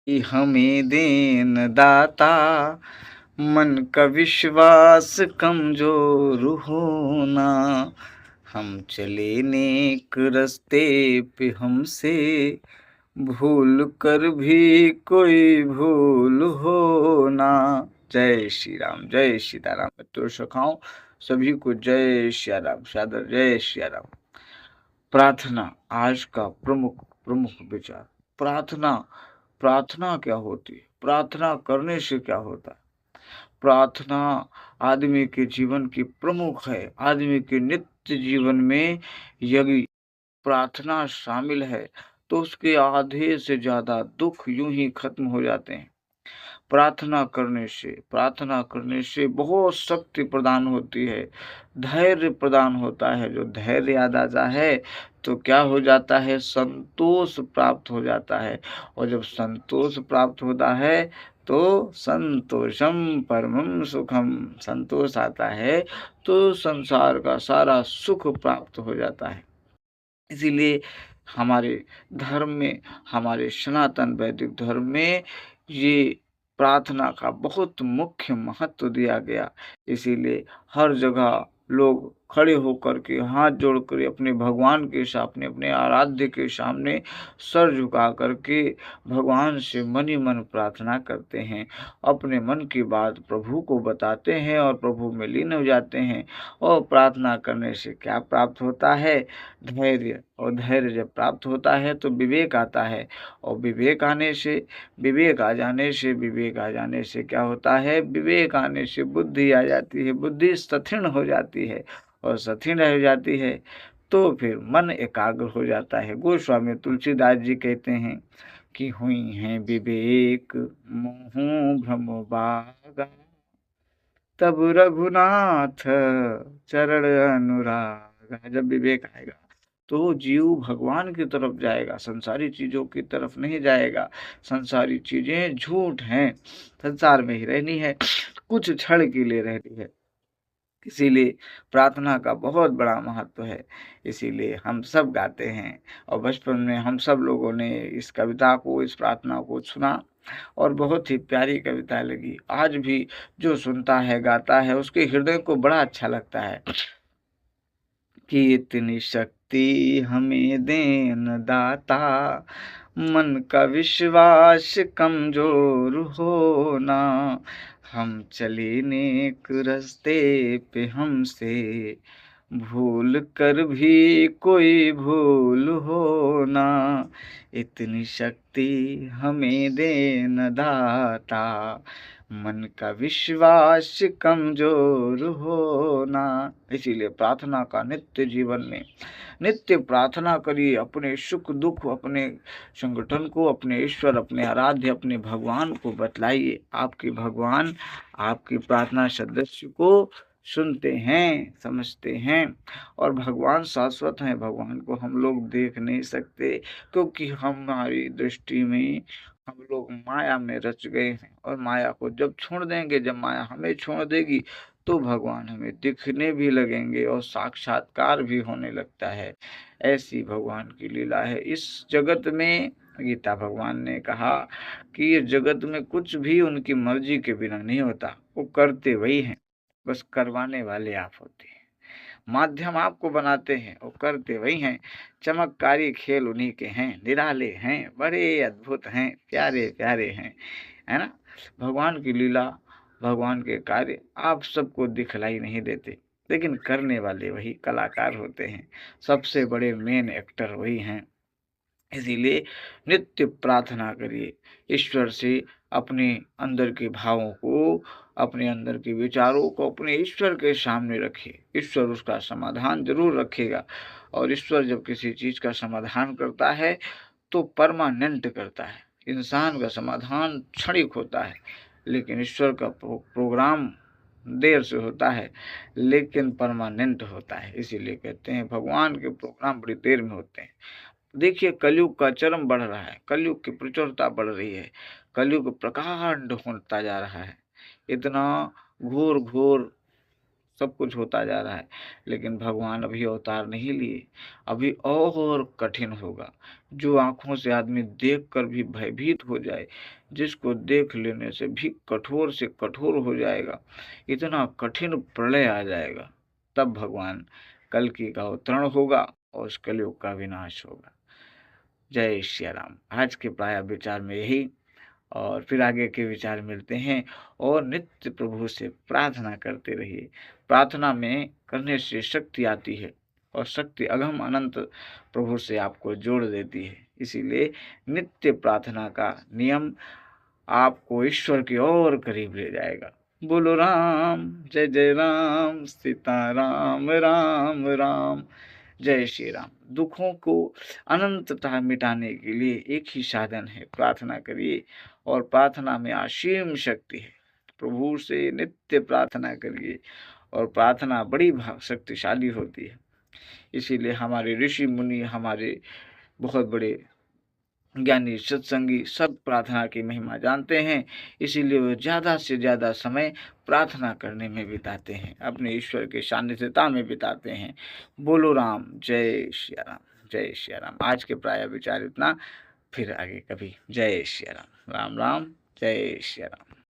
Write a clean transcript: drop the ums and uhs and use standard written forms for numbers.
कि हमें देन दाता, मन का विश्वास कमजोर होना। हम चले नेक रास्ते पे, हमसे भूल कर भी कोई भूल हो ना। जय श्री राम, जय सीताराम। मित्रों सखाओ, सभी को जय श्री राम, सादर जय श्री राम। प्रार्थना आज का प्रमुख प्रमुख विचार। प्रार्थना, प्रार्थना क्या होती है? प्रार्थना करने से क्या होता है? प्रार्थना आदमी के जीवन की प्रमुख है। आदमी के नित्य जीवन में यदि प्रार्थना शामिल है तो उसके आधे से ज़्यादा दुख यूं ही खत्म हो जाते हैं। प्रार्थना करने से बहुत शक्ति प्रदान होती है, धैर्य प्रदान होता है। जो धैर्य आ जाता है तो क्या हो जाता है? संतोष प्राप्त हो जाता है। और जब संतोष प्राप्त होता है तो संतोषम परमम सुखम, संतोष आता है तो संसार का सारा सुख प्राप्त हो जाता है। इसीलिए हमारे धर्म में, हमारे सनातन वैदिक धर्म में ये प्रार्थना का बहुत मुख्य महत्व दिया गया। इसीलिए हर जगह लोग खड़े होकर के हाथ जोड़कर अपने भगवान के सामने, अपने आराध्य के सामने सर झुका करके भगवान से मन ही मन प्रार्थना करते हैं। अपने मन की बात प्रभु को बताते हैं और प्रभु में लीन हो जाते हैं। और प्रार्थना करने से क्या प्राप्त होता है? धैर्य। और धैर्य जब प्राप्त होता है तो विवेक आता है। और विवेक आ जाने से क्या होता है? विवेक आने से बुद्धि आ जाती है, बुद्धि सथिण हो जाती है। और सथिण हो जाती है तो फिर मन एकाग्र हो जाता है। गोस्वामी तुलसीदास जी कहते हैं कि हुई हैं विवेक मोहु भ्रम बागा, तब रघुनाथ चरण अनुराग। जब विवेक आएगा तो जीव भगवान की तरफ जाएगा, संसारी चीजों की तरफ नहीं जाएगा। संसारी चीजें झूठ हैं, संसार में ही रहनी है, कुछ क्षण के लिए रहनी है। इसीलिए प्रार्थना का बहुत बड़ा महत्व है। इसीलिए हम सब गाते हैं। और बचपन में हम सब लोगों ने इस कविता को, इस प्रार्थना को सुना और बहुत ही प्यारी कविता लगी। आज भी जो सुनता है, गाता है, उसके हृदय को बड़ा अच्छा लगता है कि इतनी शक्ति हमें देन दाता, मन का विश्वास कमजोर होना। हम चले नेक रास्ते पे, हमसे भूल कर भी कोई भूल हो ना। इतनी शक्ति हमें देन दाता, मन का विश्वास कमजोर होना। इसीलिए प्रार्थना का नित्य जीवन में नित्य प्रार्थना करिए। अपने सुख दुख, अपने संगठन को, अपने ईश्वर, अपने आराध्य, अपने भगवान को बतलाइए। आपके भगवान आपकी प्रार्थना सदस्य को सुनते हैं, समझते हैं। और भगवान शाश्वत हैं, भगवान को हम लोग देख नहीं सकते क्योंकि हमारी दृष्टि में हम लोग माया में रच गए हैं। और माया को जब छोड़ देंगे, जब माया हमें छोड़ देगी तो भगवान हमें दिखने भी लगेंगे और साक्षात्कार भी होने लगता है। ऐसी भगवान की लीला है इस जगत में। गीता भगवान ने कहा कि ये जगत में कुछ भी उनकी मर्जी के बिना नहीं होता। वो करते वही हैं, बस करवाने वाले आप होते हैं। माध्यम आपको बनाते हैं, वो करते वही हैं। चमत्कारी खेल उन्हीं के हैं, निराले हैं, बड़े अद्भुत हैं, प्यारे प्यारे हैं, है ना। भगवान की लीला, भगवान के कार्य आप सबको दिखलाई नहीं देते, लेकिन करने वाले वही कलाकार होते हैं। सबसे बड़े मेन एक्टर वही हैं। इसीलिए नित्य प्रार्थना करिए ईश्वर से। अपने अंदर के भावों को, अपने अंदर के विचारों को अपने ईश्वर के सामने रखिए। ईश्वर उसका समाधान जरूर रखेगा। और ईश्वर जब किसी चीज का समाधान करता है तो परमानेंट करता है। इंसान का समाधान क्षणिक होता है, लेकिन ईश्वर का प्रोग्राम देर से होता है लेकिन परमानेंट होता है। इसीलिए कहते हैं भगवान के प्रोग्राम बड़ी देर में होते हैं। देखिए कलयुग का चरम बढ़ रहा है, कलयुग की प्रचुरता बढ़ रही है, कलयुग प्रकांड होता जा रहा है। इतना घोर घोर सब कुछ होता जा रहा है, लेकिन भगवान अभी अवतार नहीं लिए, अभी और कठिन होगा। जो आँखों से आदमी देखकर भी भयभीत हो जाए, जिसको देख लेने से भी कठोर से कठोर हो जाएगा, इतना कठिन प्रलय आ जाएगा, तब भगवान कल्कि का अवतरण होगा और उस कलयुग का विनाश होगा। जय श्री राम। आज के प्राय विचार में यही, और फिर आगे के विचार मिलते हैं। और नित्य प्रभु से प्रार्थना करते रहिए। प्रार्थना में करने से शक्ति आती है, और शक्ति अगम अनंत प्रभु से आपको जोड़ देती है। इसीलिए नित्य प्रार्थना का नियम आपको ईश्वर की और करीब ले जाएगा। बोलो राम, जय जय राम, सीता राम राम राम। जय श्री राम। दुखों को अनंततः मिटाने के लिए एक ही साधन है, प्रार्थना करिए, और प्रार्थना में असीम शक्ति है। प्रभु से नित्य प्रार्थना करिए, और प्रार्थना बड़ी शक्तिशाली होती है। इसीलिए हमारे ऋषि मुनि, हमारे बहुत बड़े ज्ञानी सत्संगी सब प्रार्थना की महिमा जानते हैं। इसीलिए वो ज़्यादा से ज़्यादा समय प्रार्थना करने में बिताते हैं, अपने ईश्वर के सानिध्यता में बिताते हैं। बोलो राम, जय श्री राम, जय श्री राम। आज के प्राय विचार इतना, फिर आगे कभी। जय श्री राम। राम राम, जय श्री राम।